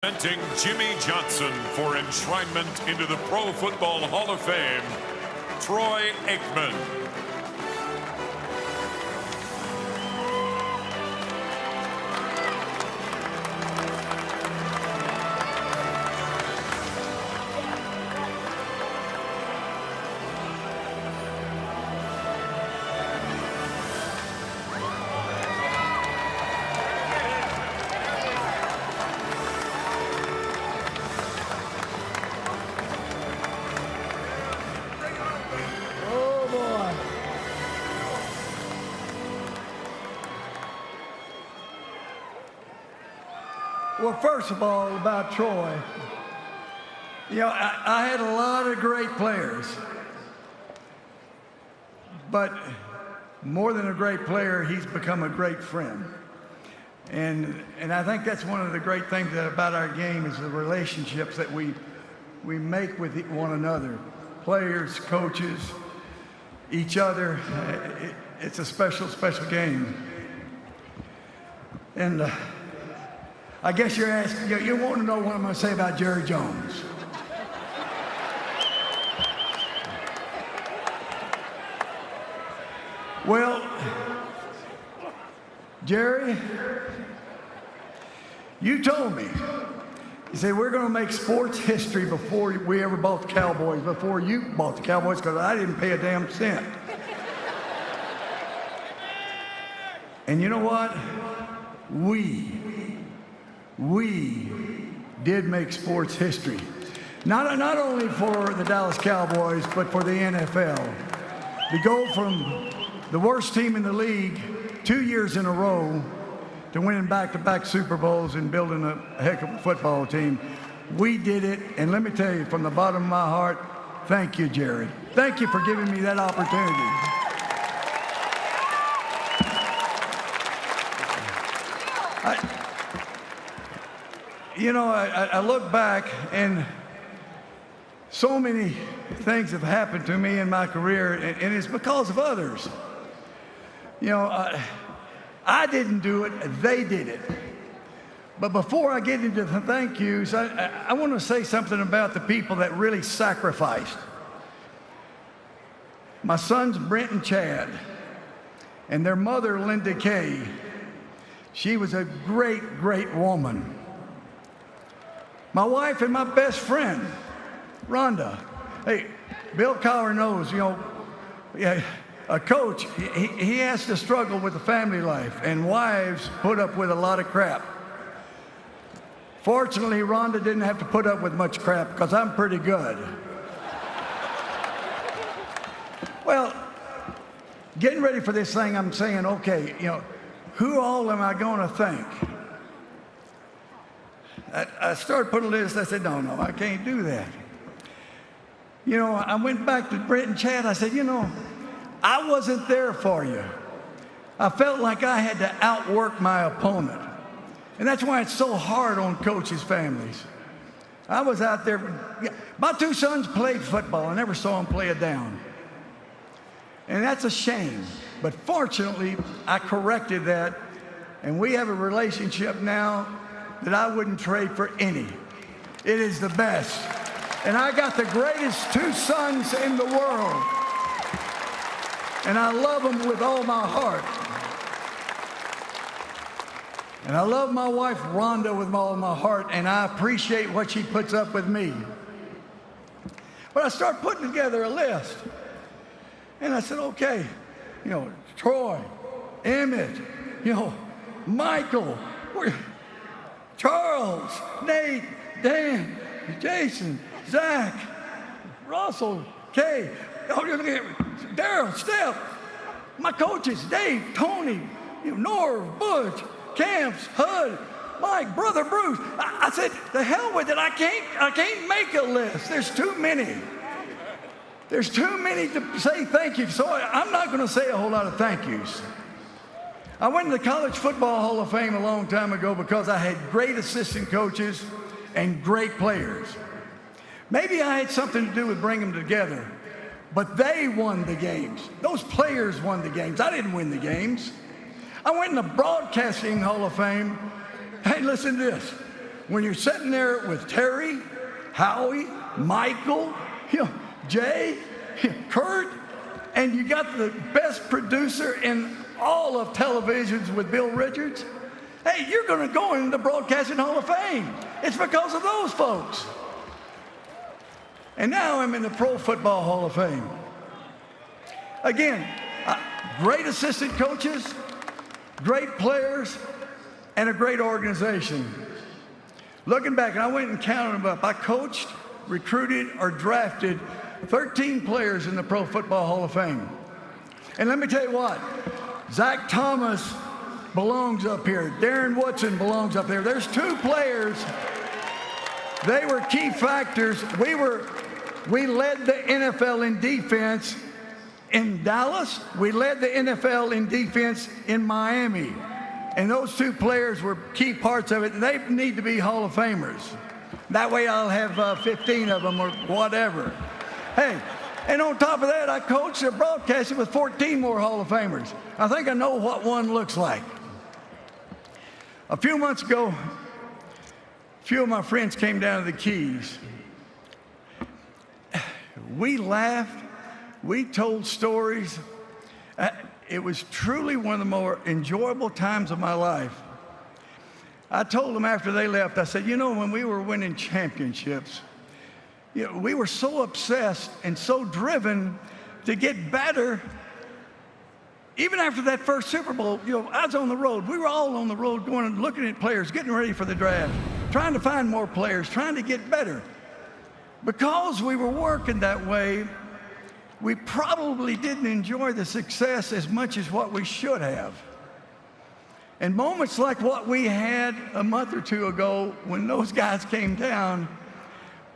Presenting Jimmy Johnson for enshrinement into the Pro Football Hall of Fame, Troy Aikman. Well, first of all, about Troy, I had a lot of great players, but more than a great player, he's become a great friend. And I think that's one of the great things about our game is the relationships that we make with one another, players, coaches, each other. It's a special, special game. And I guess you're asking, you want to know what I'm going to say about Jerry Jones. Well, Jerry, you told me, you said, we're going to make sports history before we ever bought the Cowboys, before you bought the Cowboys, because I didn't pay a damn cent. And you know what? We did make sports history. Not only for the Dallas Cowboys, but for the NFL. To go from the worst team in the league 2 years in a row to winning back-to-back Super Bowls and building a heck of a football team. We did it, and let me tell you, from the bottom of my heart, thank you, Jerry. Thank you for giving me that opportunity. I look back, and so many things have happened to me in my career, and it's because of others. I didn't do it, they did it. But before I get into the thank yous, I want to say something about the people that really sacrificed. My sons, Brent and Chad, and their mother, Linda Kay. She was a great, great woman. My wife and my best friend, Rhonda. Hey, Bill Cowher knows, a coach, he has to struggle with the family life, and wives put up with a lot of crap. Fortunately, Rhonda didn't have to put up with much crap because I'm pretty good. Well, getting ready for this thing, I'm saying, okay, who all am I going to thank? I started putting a list. I said, no, I can't do that. I went back to Brent and Chad. I said, I wasn't there for you. I felt like I had to outwork my opponent. And that's why it's so hard on coaches' families. I was out there. My two sons played football. I never saw them play a down. And that's a shame. But fortunately, I corrected that. And we have a relationship now that I wouldn't trade for any. It is the best. And I got the greatest two sons in the world. And I love them with all my heart. And I love my wife, Rhonda, with all my heart, and I appreciate what she puts up with me. But I started putting together a list. And I said, okay, Troy, Emmett, Michael, Charles, Nate, Dan, Jason, Zach, Russell, Kay, Daryl, Steph, my coaches, Dave, Tony, Norv, Butch, Camps, Hud, Mike, Brother Bruce. I said, the hell with it. I can't make a list. There's too many. There's too many to say thank you. So I'm not going to say a whole lot of thank yous. I went to the College Football Hall of Fame a long time ago because I had great assistant coaches and great players. Maybe I had something to do with bringing them together, but they won the games. Those players won the games. I didn't win the games. I went in the Broadcasting Hall of Fame. Hey, listen to this. when you're sitting there with Terry, Howie, Michael, Jay, Kurt, and you got the best producer in all of televisions with Bill Richards, hey, you're going to go in the Broadcasting Hall of Fame. It's because of those folks. And now I'm in the Pro Football Hall of Fame. Again, great assistant coaches, great players, and a great organization. Looking back, and I went and counted them up. I coached, recruited, or drafted 13 players in the Pro Football Hall of Fame. And let me tell you what, Zach Thomas belongs up here. Darren Woodson belongs up there. There's two players. They were key factors. We led the NFL in defense in Dallas. We led the NFL in defense in Miami. And those two players were key parts of it. They need to be Hall of Famers. That way I'll have 15 of them or whatever. Hey, and on top of that, I coached and broadcasted with 14 more Hall of Famers. I think I know what one looks like. A few months ago, a few of my friends came down to the Keys. We laughed. We told stories. It was truly one of the more enjoyable times of my life. I told them after they left, I said, when we were winning championships, we were so obsessed and so driven to get better. Even after that first Super Bowl, I was on the road. We were all on the road going and looking at players, getting ready for the draft, trying to find more players, trying to get better. Because we were working that way, we probably didn't enjoy the success as much as what we should have. And moments like what we had a month or two ago when those guys came down,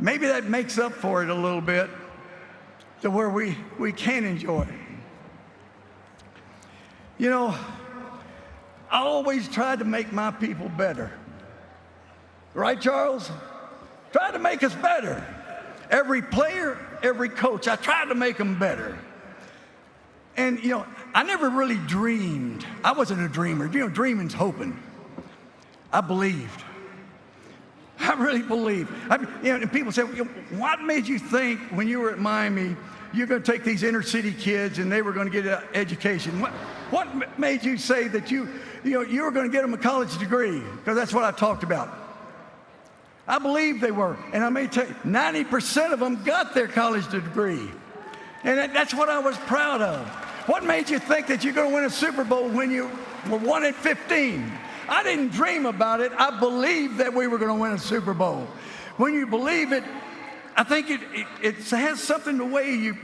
maybe that makes up for it a little bit to where we can enjoy it. I always tried to make my people better. Right, Charles? Tried to make us better. Every player, every coach, I tried to make them better. And, I never really dreamed. I wasn't a dreamer. Dreaming's hoping. I believed. I really believed. And people say, what made you think when you were at Miami, you're going to take these inner city kids and they were going to get an education? What made you say that you were going to get them a college degree? Because that's what I talked about. I believe they were. And I may tell you, 90% of them got their college degree. And that's what I was proud of. What made you think that you're going to win a Super Bowl when you were 1-15? I didn't dream about it. I believed that we were going to win a Super Bowl. When you believe it, I think it has something the way you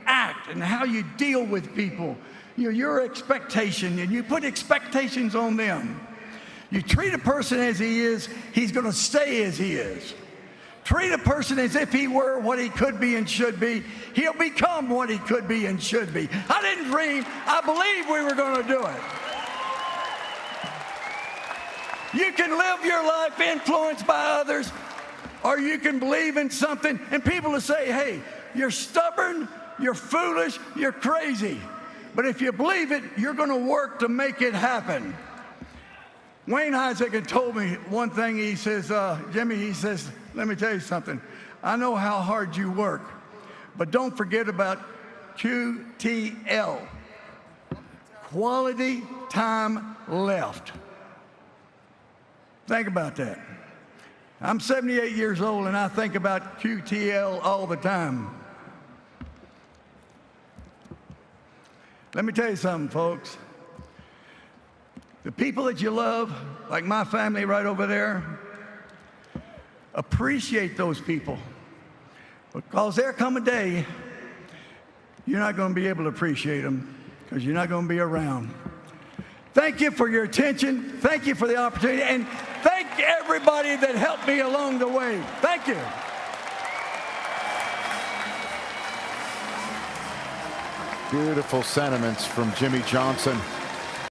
act and how you deal with people. Your expectation, and you put expectations on them. You treat a person as he is, he's going to stay as he is. Treat a person as if he were what he could be and should be, he'll become what he could be and should be. I didn't dream, I believed we were going to do it. You can live your life influenced by others, or you can believe in something, and people will say, hey, you're stubborn, you're foolish, you're crazy. But if you believe it, you're going to work to make it happen. Wayne Isaac had told me one thing. He says, Jimmy, he says, let me tell you something. I know how hard you work, but don't forget about QTL, quality time left. Think about that. I'm 78 years old, and I think about QTL all the time. Let me tell you something, folks. The people that you love, like my family right over there, appreciate those people. Because there come a day you're not going to be able to appreciate them because you're not going to be around. Thank you for your attention. Thank you for the opportunity. And thank everybody that helped me along the way. Thank you. Beautiful sentiments from Jimmy Johnson.